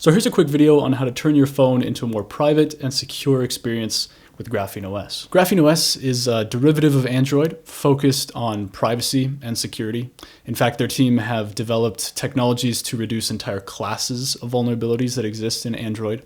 So here's a quick video on how to turn your phone into a more private and secure experience with GrapheneOS. GrapheneOS is a derivative of Android focused on privacy and security. In fact, their team have developed technologies to reduce entire classes of vulnerabilities that exist in Android.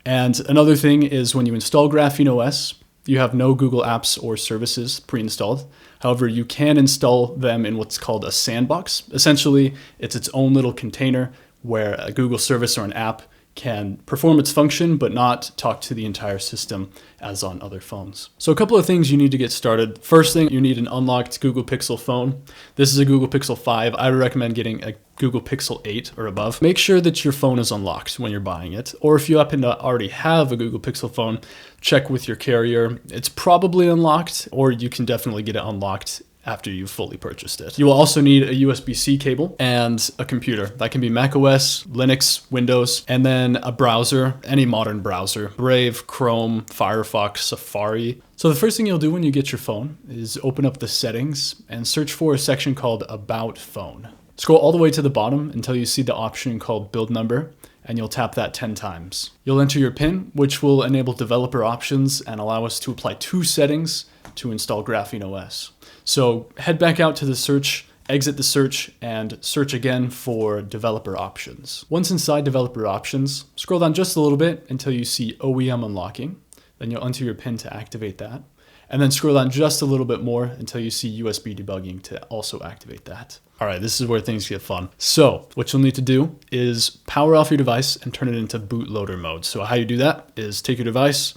And another thing is when you install GrapheneOS, you have no Google apps or services pre-installed. However, you can install them in what's called a sandbox. Essentially, it's its own little container where a Google service or an app can perform its function but not talk to the entire system as on other phones. So a couple of things you need to get started. First thing, you need an unlocked Google Pixel phone. This is a Google Pixel 5. I would recommend getting a Google Pixel 8 or above. Make sure that your phone is unlocked when you're buying it. Or if you happen to already have a Google Pixel phone, check with your carrier. It's probably unlocked, or you can definitely get it unlocked after you've fully purchased it. You will also need a USB-C cable and a computer. That can be macOS, Linux, Windows, and then a browser, any modern browser, Brave, Chrome, Firefox, Safari. So the first thing you'll do when you get your phone is open up the settings and search for a section called About Phone. Scroll all the way to the bottom until you see the option called Build Number, and you'll tap that 10 times. You'll enter your PIN, which will enable developer options and allow us to apply 2 settings to install GrapheneOS. So head back out to the search, exit the search, and search again for developer options. Once inside developer options, scroll down just a little bit until you see OEM unlocking. Then you'll enter your PIN to activate that. And then scroll down just a little bit more until you see USB debugging to also activate that. All right, this is where things get fun. So what you'll need to do is power off your device and turn it into bootloader mode. So how you do that is take your device,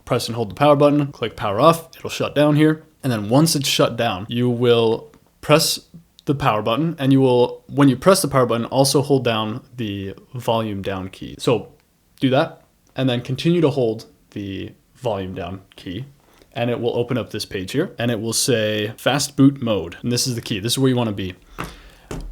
press and hold the power button, click power off, it'll shut down here. And then once it's shut down, you will press the power button, and you will, when you press the power button, also hold down the volume down key. So do that, and then continue to hold the volume down key, and it will open up this page here, and it will say fast boot mode. And this is the key. This is where you want to be.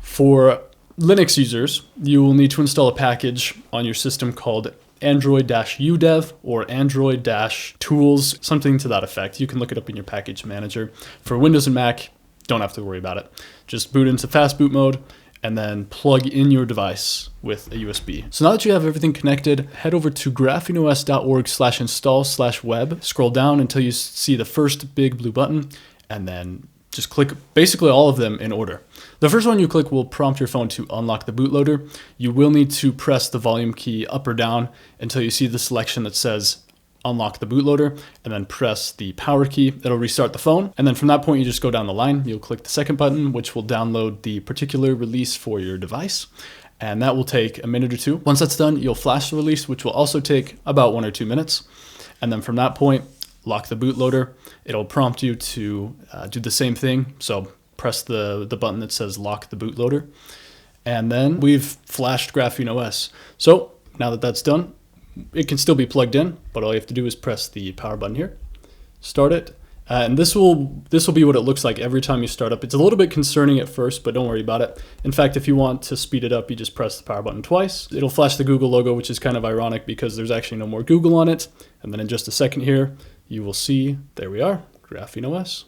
For Linux users, you will need to install a package on your system called Android-udev or Android-tools, something to that effect. You can look it up in your package manager. For Windows and Mac, don't have to worry about it. Just boot into fast boot mode and then plug in your device with a USB. So now that you have everything connected, head over to grapheneos.org/install/web. Scroll down until you see the first big blue button, and then just click basically all of them in order. The first one you click will prompt your phone to unlock the bootloader. You will need to press the volume key up or down until you see the selection that says unlock the bootloader, and then press the power key. It'll restart the phone. And then from that point, you just go down the line. You'll click the second button, which will download the particular release for your device. And that will take a minute or two. Once that's done, you'll flash the release, which will also take about 1 or 2 minutes. And then from that point, lock the bootloader. It'll prompt you to do the same thing. So press the button that says lock the bootloader. And then we've flashed GrapheneOS. So now that that's done, it can still be plugged in, but all you have to do is press the power button here, start it. And this will be what it looks like every time you start up. It's a little bit concerning at first, but don't worry about it. In fact, if you want to speed it up, you just press the power button twice. It'll flash the Google logo, which is kind of ironic because there's actually no more Google on it. And then in just a second here, you will see, there we are, GrapheneOS.